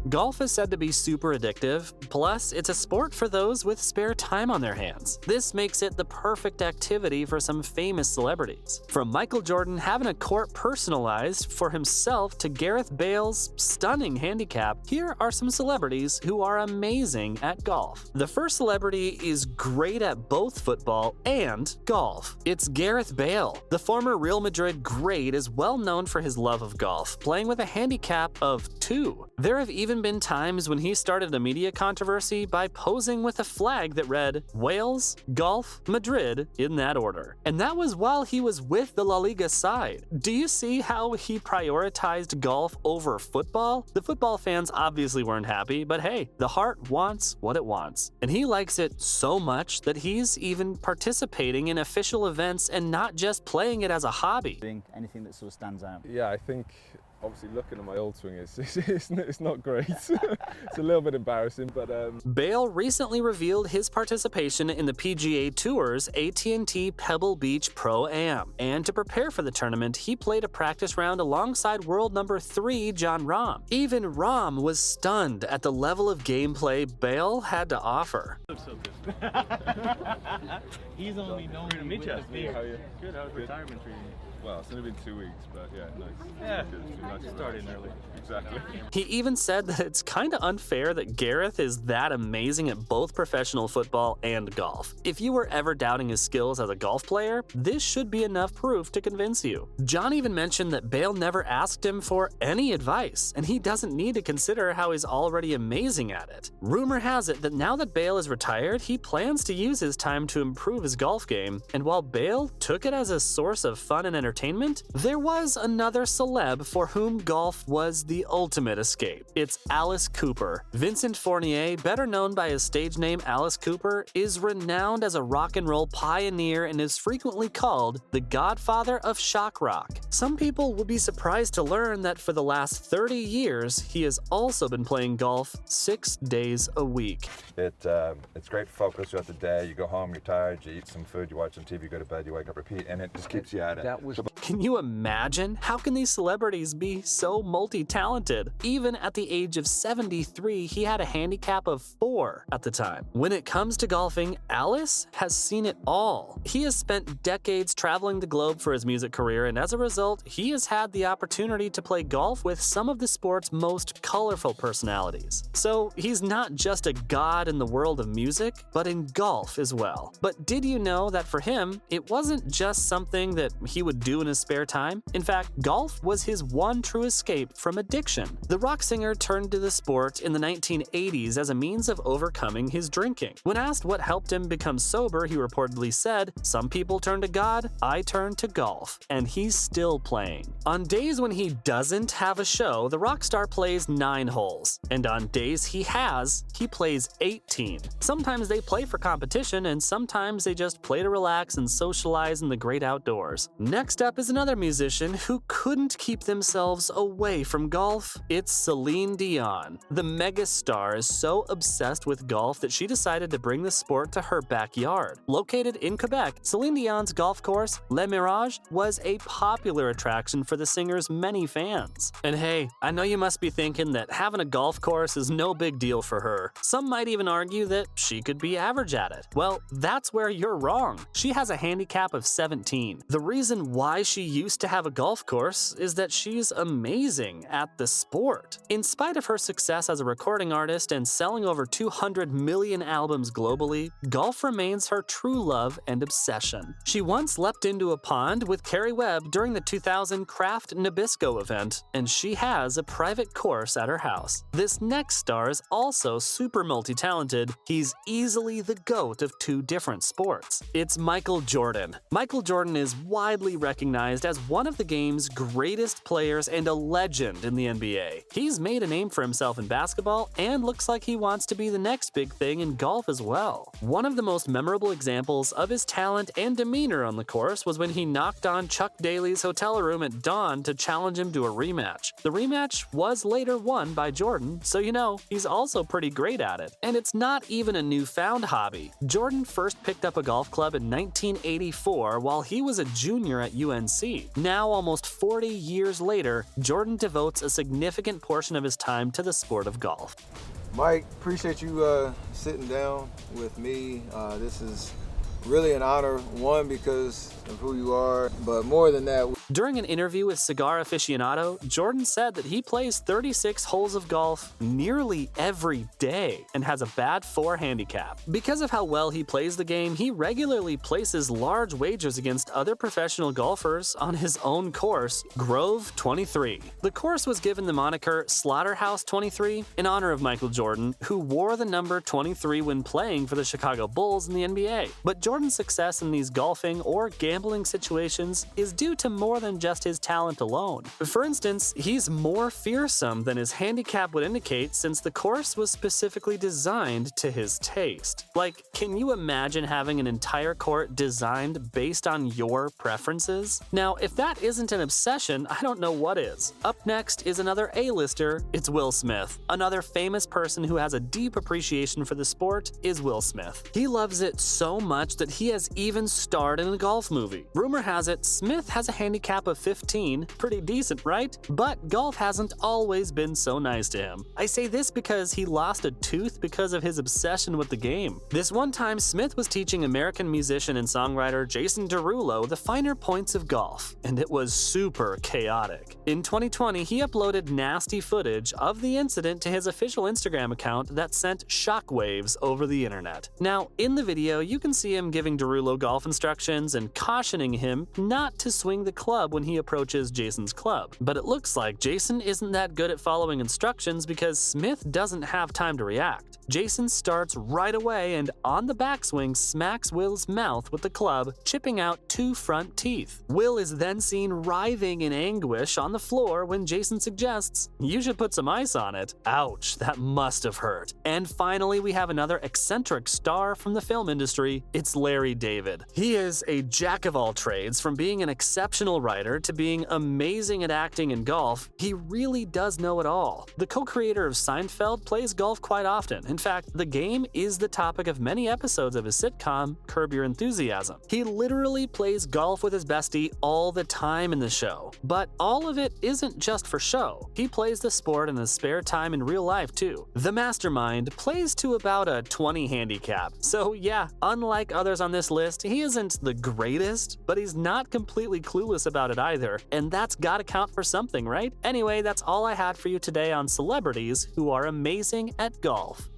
Golf is said to be super addictive, plus it's a sport for those with spare time on their hands. This makes it the perfect activity for some famous celebrities. From Michael Jordan having a court personalized for himself to Gareth Bale's stunning handicap, here are some celebrities who are amazing at golf. The first celebrity is great at both football and golf. It's Gareth Bale. The former Real Madrid great is well known for his love of golf, playing with a handicap of 2. There have even been times when he started a media controversy by posing with a flag that read Wales, Golf, Madrid in that order. And that was while he was with the La Liga side. Do you see how he prioritized golf over football? The football fans obviously weren't happy, but hey, the heart wants what it wants. And he likes it so much that he's even participating in official events and not just playing it as a hobby. Anything that sort of stands out? Yeah, I think obviously looking at my old swing, it's not great. It's a little bit embarrassing, but Bale recently revealed his participation in the PGA Tour's AT&T Pebble Beach Pro-Am, and to prepare for the tournament, he played a practice round alongside world number 3 Jon Rahm. Even Rahm was stunned at the level of gameplay Bale had to offer. Looks so good. He's only known to meet you. How are you? Good. How's retirement treating you? Well, it's only been 2 weeks, but yeah, nice. Yeah, It's nice starting early. Exactly. He even said that it's kind of unfair that Gareth is that amazing at both professional football and golf. If you were ever doubting his skills as a golf player, this should be enough proof to convince you. John even mentioned that Bale never asked him for any advice, and he doesn't need to consider how he's already amazing at it. Rumor has it that now that Bale is retired, he plans to use his time to improve his golf game, and while Bale took it as a source of fun and entertainment, there was another celeb for whom golf was the ultimate escape. It's Alice Cooper. Vincent Fournier, better known by his stage name Alice Cooper, is renowned as a rock and roll pioneer and is frequently called the godfather of shock rock. Some people will be surprised to learn that for the last 30 years, he has also been playing golf 6 days a week. It's great to focus throughout the day. You go home, you're tired, you eat some food, you watch some TV, you go to bed, you wake up, repeat, and it just keeps you at it. Can you imagine? How can these celebrities be so multi-talented? Even at the age of 73, he had a handicap of 4 at the time. When it comes to golfing, Alice has seen it all. He has spent decades traveling the globe for his music career, and as a result, he has had the opportunity to play golf with some of the sport's most colorful personalities. So he's not just a god in the world of music, but in golf as well. But did you know that for him, it wasn't just something that he would do in his spare time? In fact, golf was his one true escape from addiction. The rock singer turned to the sport in the 1980s as a means of overcoming his drinking. When asked what helped him become sober, he reportedly said, "Some people turn to God, I turn to golf." And he's still playing. On days when he doesn't have a show, the rock star plays 9 holes. And on days he plays 18. Sometimes they play for competition, and sometimes they just play to relax and socialize in the great outdoors. Next up is another musician who couldn't keep themselves away from golf. It's Celine Dion. The megastar is so obsessed with golf that she decided to bring the sport to her backyard. Located in Quebec, Celine Dion's golf course, Le Mirage, was a popular attraction for the singer's many fans. And hey, I know you must be thinking that having a golf course is no big deal for her. Some might even argue that she could be average at it. Well, that's where you're wrong. She has a handicap of 17. The reason why she used to have a golf course is that she's amazing at the sport. In spite of her success as a recording artist and selling over 200 million albums globally, golf remains her true love and obsession. She once leapt into a pond with Carrie Webb during the 2000 Craft Nabisco event, and she has a private course at her house. This next star is also super multi-talented. He's easily the GOAT of 2 different sports. It's Michael Jordan. Michael Jordan is widely recognized as one of the game's greatest players and a legend in the NBA. He's made a name for himself in basketball and looks like he wants to be the next big thing in golf as well. One of the most memorable examples of his talent and demeanor on the course was when he knocked on Chuck Daly's hotel room at dawn to challenge him to a rematch. The rematch was later won by Jordan, so you know, he's also pretty great at it. And it's not even a newfound hobby. Jordan first picked up a golf club in 1984 while he was a junior at UNC. Now, almost 40 years later, Jordan devotes a significant portion of his time to the sport of golf. Mike, appreciate you sitting down with me. This is really an honor, one, because of who you are, but more than that. During an interview with Cigar Aficionado, Jordan said that he plays 36 holes of golf nearly every day and has a bad 4 handicap. Because of how well he plays the game, he regularly places large wagers against other professional golfers on his own course, Grove 23. The course was given the moniker Slaughterhouse 23 in honor of Michael Jordan, who wore the number 23 when playing for the Chicago Bulls in the NBA. But Jordan's success in these golfing or gambling situations is due to more than just his talent alone. For instance, he's more fearsome than his handicap would indicate, since the course was specifically designed to his taste. Like, can you imagine having an entire court designed based on your preferences? Now, if that isn't an obsession, I don't know what is. Up next is another A-lister. It's Will Smith. Another famous person who has a deep appreciation for the sport is Will Smith. He loves it so much that he has even starred in a golf movie. Rumor has it, Smith has a handicap of 15, pretty decent, right? But golf hasn't always been so nice to him. I say this because he lost a tooth because of his obsession with the game. This one time, Smith was teaching American musician and songwriter Jason Derulo the finer points of golf, and it was super chaotic. In 2020, he uploaded nasty footage of the incident to his official Instagram account that sent shockwaves over the internet. Now, in the video, you can see him giving Derulo golf instructions and cautioning him not to swing the club when he approaches Jason's club. But it looks like Jason isn't that good at following instructions because Smith doesn't have time to react. Jason starts right away and on the backswing smacks Will's mouth with the club, chipping out 2 front teeth. Will is then seen writhing in anguish on the floor when Jason suggests, "You should put some ice on it." Ouch, that must have hurt. And finally, we have another eccentric star from the film industry. It's Larry David. He is a jack of all trades. From being an exceptional writer to being amazing at acting and golf, he really does know it all. The co-creator of Seinfeld plays golf quite often. In fact, the game is the topic of many episodes of his sitcom, Curb Your Enthusiasm. He literally plays golf with his bestie all the time in the show. But all of it isn't just for show. He plays the sport in his spare time in real life too. The mastermind plays to about a 20 handicap. So yeah, unlike others on this list, he isn't the greatest, but he's not completely clueless about it either, and that's gotta count for something, right? Anyway, that's all I had for you today on celebrities who are amazing at golf.